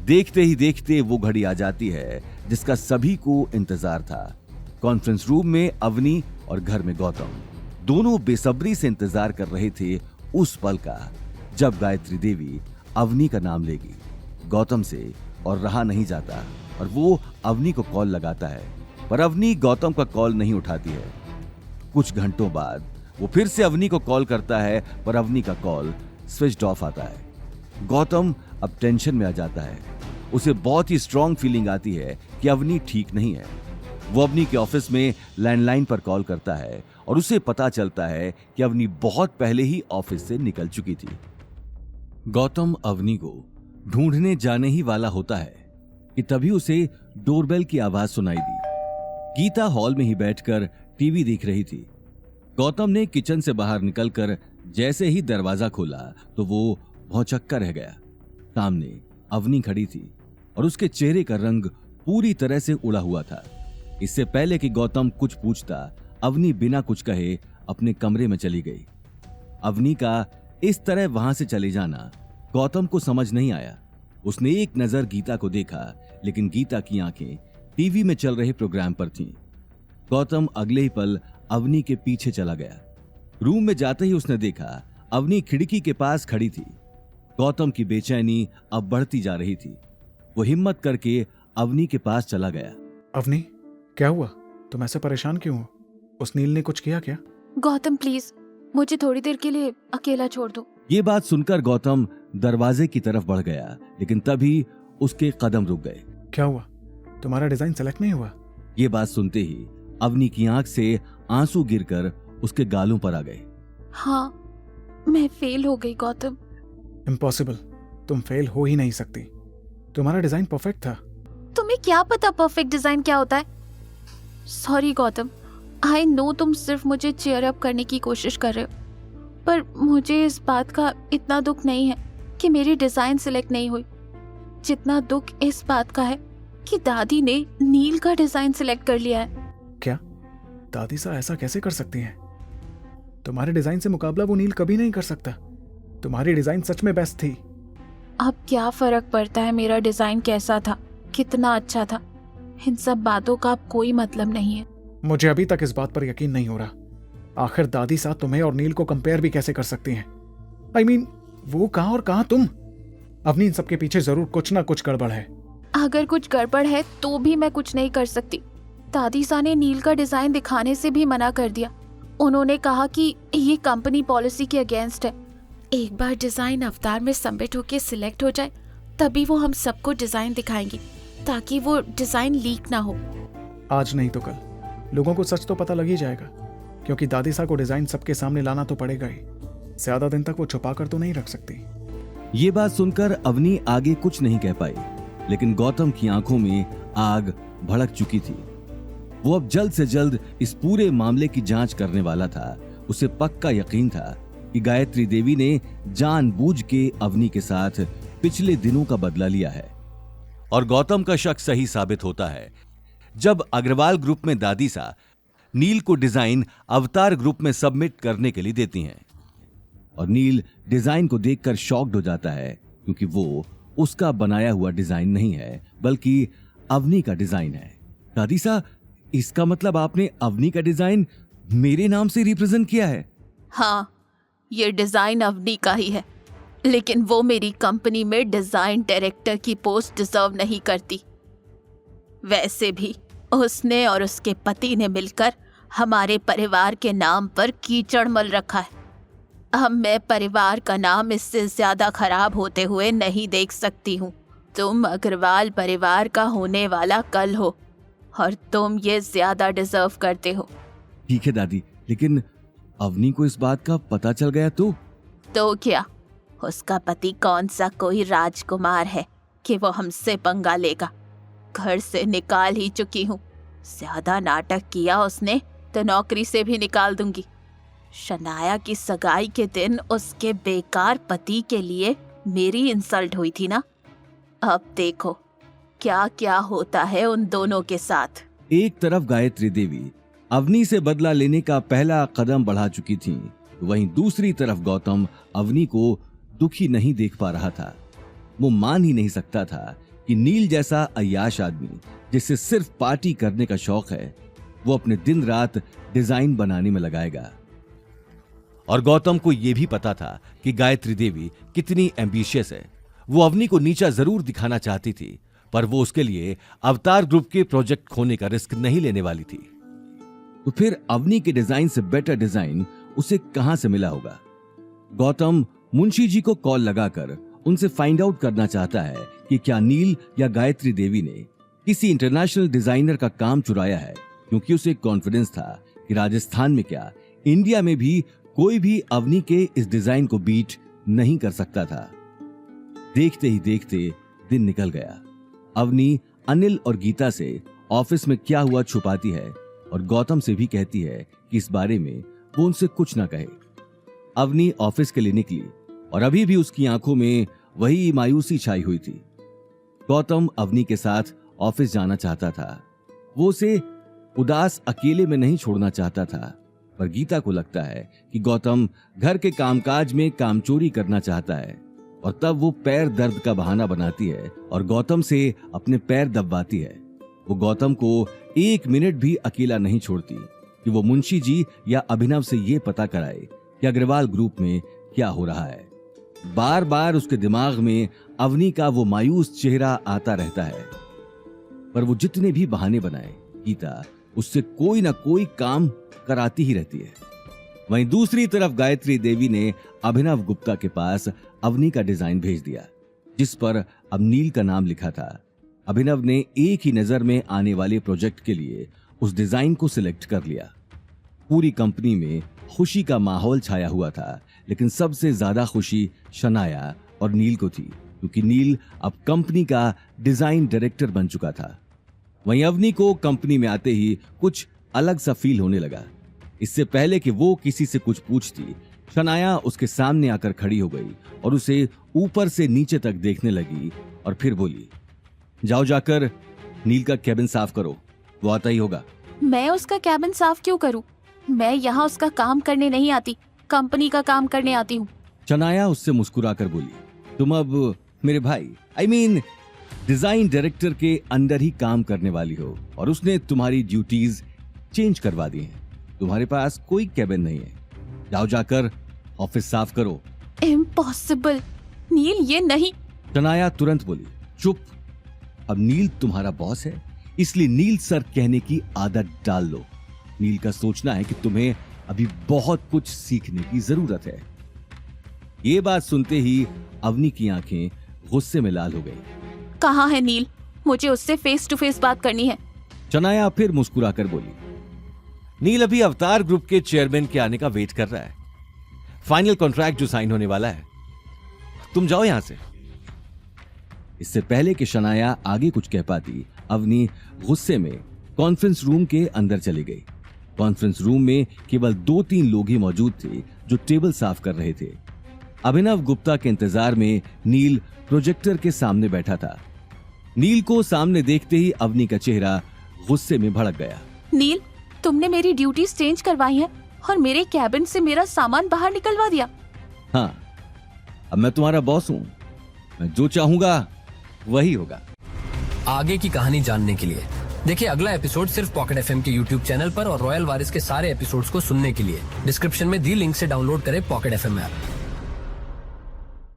देखते ही देखते वो घड़ी आ जाती है जिसका सभी को इंतजार था। कॉन्फ्रेंस रूम में अवनी और घर में गौतम दोनों बेसब्री से इंतजार कर रहे थे उस पल का जब गायत्री देवी अवनी का नाम लेगी गौतम से, और रहा नहीं जाता और वो अवनी को कॉल लगाता है, पर अवनी गौतम का कॉल नहीं उठाती है। कुछ घंटों बाद वो फिर से अवनी को कॉल करता है, पर अवनी का कॉल स्विच्ड ऑफ आता है। गौतम अब टेंशन में आ जाता है। उसे बहुत ही स्ट्रांग फीलिंग आती है कि अवनी ठीक नहीं है। वो अवनी के ऑफिस में लैंडलाइन पर कॉल करता है और उसे पता चलता है कि अवनी बहुत पहले ही ऑफिस से निकल चुकी थी। गौतम अवनी को ढूंढने जाने ही वाला होता है कि तभी उसे डोरबेल की आवाज सुनाई दी। गीता हॉल में ही बैठकर टीवी देख रही थी। गौतम ने किचन से बाहर निकलकर जैसे ही दरवाजा खोला तो वो भौंचक्का रह गया। सामने अवनी खड़ी थी और उसके चेहरे का रंग पूरी तरह से उड़ा हुआ था। इससे पहले कि गौतम कुछ पूछता, अवनी बिना कुछ कहे अपने कमरे में चली गई। अवनी का इस तरह वहां से चले जाना गौतम को समझ नहीं आया। उसने एक नजर गीता को देखा, लेकिन गीता की आंखें टीवी में चल रहे प्रोग्राम पर थीं। गौतम अगले ही पल अवनी के पीछे चला गया। रूम में जाते ही उसने देखा अवनी खिड़की के पास खड़ी थी। गौतम की बेचैनी अब बढ़ती जा रही थी। वो हिम्मत करके अवनी के पास चला गया। अवनी, क्या हुआ? तुम ऐसे परेशान क्यों हो? उस नील ने कुछ किया क्या? गौतम प्लीज मुझे थोड़ी देर के लिए अकेला छोड़ दो। ये बात सुनकर गौतम दरवाजे की तरफ बढ़ गया, लेकिन तभी उसके कदम रुक गए। क्या हुआ? तुम्हारा डिजाइन सेलेक्ट नहीं हुआ? ये बात सुनते ही अवनी की आंख से आंसू गिरकर उसके गालों पर आ गए। हाँ, मैं फेल हो गई गौतम। इम्पॉसिबल, तुम फेल हो ही नहीं सकती। तुम्हारा डिजाइन परफेक्ट था। तुम्हें क्या पता परफेक्ट डिजाइन क्या होता है? सॉरी गौतम, आई नो तुम सिर्फ मुझे चीयर अप करने की कोशिश कर रहे हो, पर मुझे इस बात का इतना दुख नहीं है कि मेरी डिजाइन सिलेक्ट नहीं हुई, जितना दुख इस बात का है कि दादी ने नील का डिजाइन सिलेक्ट कर लिया है। क्या दादी सा ऐसा कैसे कर सकती हैं? तुम्हारे डिजाइन से मुकाबला वो नील कभी नहीं कर सकता। तुम्हारी डिजाइन सच में बेस्ट थी। अब क्या फर्क पड़ता है मेरा डिजाइन कैसा था, कितना अच्छा था? इन सब बातों का अब कोई मतलब नहीं है। मुझे अभी तक इस बात पर यकीन नहीं हो रहा। आखिर दादी साथ तुम्हें और नील को कंपेयर भी कैसे कर सकती हैं? I mean, वो कहां और कहां तुम? अवनी, इन सबके पीछे जरूर कुछ ना कुछ गड़बड़ है। अगर कुछ गड़बड़ है तो भी मैं कुछ नहीं कर सकती। दादी सा ने नील का डिजाइन दिखाने से भी मना कर दिया। उन्होंने कहा कि ये कंपनी पॉलिसी के अगेंस्ट है। एक बार डिजाइन अवतार में सबमिट होके सिलेक्ट हो जाए तभी वो हम सबको डिजाइन दिखाएंगी, ताकि वो डिजाइन लीक ना हो। आज नहीं तो कल लोगों को सच तो पता लग ही जाएगा, क्योंकि दादी सा को डिजाइन सबके सामने लाना तो पड़ेगा ही। ज्यादा दिन तक वो छुपा कर तो नहीं रख सकती। ये बात सुनकर अवनी आगे कुछ नहीं कह पाई, लेकिन गौतम की आंखों में आग भड़क चुकी थी। वो अब जल्द से जल्द इस पूरे मामले की जांच करने वाला था। उसे पक्का यकीन था कि गायत्री देवी ने जानबूझ के अवनी के साथ पिछले दिनों का बदला लिया है। और गौतम का शक सही साबित होता है जब अग्रवाल ग्रुप में दादी सा नील को डिजाइन अवतार ग्रुप में सबमिट करने के लिए देती हैं, और नील डिजाइन को देखकर शॉक्ड हो जाता है, क्योंकि वो उसका बनाया हुआ डिजाइन नहीं है बल्कि अवनी का डिजाइन है। दादी सा, इसका मतलब आपने अवनी का डिजाइन मेरे नाम से रिप्रेजेंट किया है? हाँ, ये डिजाइन अवनी का ही है, लेकिन वो मेरी कंपनी में डिजाइन डायरेक्टर की पोस्ट डिजर्व नहीं करती। वैसे भी उसने और उसके पति ने मिलकर हमारे परिवार के नाम पर कीचड़ मल रखा है। अब मैं परिवार का नाम इससे ज्यादा खराब होते हुए नहीं देख सकती हूँ। तुम अग्रवाल परिवार का होने वाला कल हो और तुम ये ज्यादा डिजर्व करते हो। ठीक है दादी, लेकिन अवनी को इस बात का पता चल गया तो क्या? उसका पति कौन सा कोई राजकुमार है कि वो हमसे पंगा लेगा? घर से निकाल ही चुकी हूँ। ज्यादा नाटक किया उसने तो नौकरी से भी निकाल दूंगी। शनाया की सगाई के दिन उसके बेकार पति के लिए मेरी इंसल्ट हुई थी ना। अब देखो क्या क्या होता है उन दोनों के साथ। एक तरफ गायत्री देवी अवनी से बदला लेने का पहला कदम बढ़ा चुकी थी, वहीं दूसरी तरफ गौतम अवनी को दुखी नहीं देख पा रहा था। वो मान ही नहीं सकता था कि नील जैसा अय्याश आदमी जिससे सिर्फ पार्टी करने का शौक है, वो अपने दिन रात डिजाइन बनाने में लगाएगा। और गौतम को यह भी पता था कि गायत्री देवी कितनी एम्बिशियस है। वो अवनी को नीचा जरूर दिखाना चाहती थी, पर वो उसके लिए अवतार ग्रुप के प्रोजेक्ट खोने का रिस्क नहीं लेने वाली थी। तो फिर अवनी के डिजाइन से बेटर डिजाइन उसे कहां से मिला होगा? गौतम मुंशी जी को कॉल लगाकर उनसे फाइंड आउट करना चाहता है कि क्या नील या गायत्री देवी ने किसी इंटरनेशनल डिजाइनर का काम चुराया है, क्योंकि उसे कॉन्फिडेंस था कि राजस्थान में क्या इंडिया में भी कोई भी अवनी के इस डिजाइन को बीट नहीं कर सकता था। देखते ही देखते दिन निकल गया। अवनी अनिल और गीता से ऑफिस में क्या हुआ छुपाती है और गौतम से भी कहती है कि इस बारे में वो उनसे कुछ ना कहे। अवनी ऑफिस के लिए निकली और अभी भी उसकी आंखों में वही मायूसी छाई हुई थी। गौतम अवनी के साथ ऑफिस जाना चाहता था। वो उसे उदास अकेले में नहीं छोड़ना चाहता था, पर गीता को लगता है कि गौतम घर के कामकाज में कामचोरी करना चाहता है, और तब वो पैर दर्द का बहाना बनाती है और गौतम से अपने पैर दबवाती है। वो गौतम को एक मिनट भी अकेला नहीं छोड़ती कि वो मुंशी जी या अभिनव से ये पता कराए कि अग्रवाल ग्रुप में क्या हो रहा है। बार बार उसके दिमाग में अवनी का वो मायूस चेहरा आता रहता है, पर वो जितने भी बहाने बनाए, गीता उससे कोई ना कोई काम कराती ही रहती है। वहीं दूसरी तरफ गायत्री देवी ने अभिनव गुप्ता के पास अवनी का डिजाइन भेज दिया, जिस पर अब नील का नाम लिखा था। अभिनव ने एक ही नजर में आने वाले प्रोजेक्ट के लिए उस डिजाइन को सिलेक्ट कर लिया। पूरी कंपनी में खुशी का माहौल छाया हुआ था, लेकिन सबसे ज्यादा खुशी शनाया और नील को थी, क्योंकि नील अब कंपनी का डिजाइन डायरेक्टर बन चुका था। वहीं अवनी को कंपनी में आते ही कुछ अलग सा फील होने लगा। इससे पहले कि वो किसी से कुछ पूछती, शनाया उसके सामने आकर खड़ी हो गई और उसे ऊपर से नीचे तक देखने लगी और फिर बोली, जाओ जाकर नील का कैबिन साफ करो, वो आता ही होगा। मैं उसका कैबिन साफ क्यों करूं? मैं यहाँ उसका काम करने नहीं आती, कंपनी का काम करने आती हूँ। शनाया उससे मुस्कुराकर बोली, तुम अब मेरे भाई डिजाइन डायरेक्टर के अंडर ही काम करने वाली हो, और उसने तुम्हारी ड्यूटीज चेंज करवा दी हैं। तुम्हारे पास कोई कैबिन नहीं है, जाओ जाकर ऑफिस साफ करो। इम्पॉसिबल नील, ये नहीं। शनाया तुरंत बोली, चुप, अब नील तुम्हारा बॉस है, इसलिए नील सर कहने की आदत डाल लो। नील का सोचना है कि तुम्हें अभी बहुत कुछ सीखने की जरूरत है। ये बात सुनते ही अवनी की आंखें गुस्से में लाल हो गई। कहाँ है नील? मुझे उससे फेस टू फेस बात करनी है। शनाया फिर मुस्कुराकर बोली, नील अभी अवतार ग्रुप के चेयरमैन के आने का वेट कर रहा है। फाइनल कॉन्ट्रैक्ट जो साइन होने वाला है, तुम जाओ यहां से। इससे पहले कि शनाया आगे कुछ कह पाती, अवनी गुस्से में कॉन्फ्रेंस रूम के अंदर चली गई। कॉन्फ्रेंस रूम में केवल 2-3 लोग ही मौजूद थे जो टेबल साफ कर रहे थे। अभिनव गुप्ता के इंतजार में नील प्रोजेक्टर के सामने बैठा था। नील को सामने देखते ही अवनी का चेहरा गुस्से में भड़क गया। नील, तुमने मेरी ड्यूटीज चेंज करवाई हैं और मेरे कैबिन से मेरा सामान बाहर निकलवा दिया। हाँ, अब मैं तुम्हारा बॉस हूँ, मैं जो चाहूंगा वही होगा। आगे की कहानी जानने के लिए देखिए अगला एपिसोड सिर्फ पॉकेट एफएम के यूट्यूब चैनल पर, और रॉयल वारिस के सारे एपिसोड्स को सुनने के लिए डिस्क्रिप्शन में दी लिंक से डाउनलोड करें पॉकेट एफएम ऐप।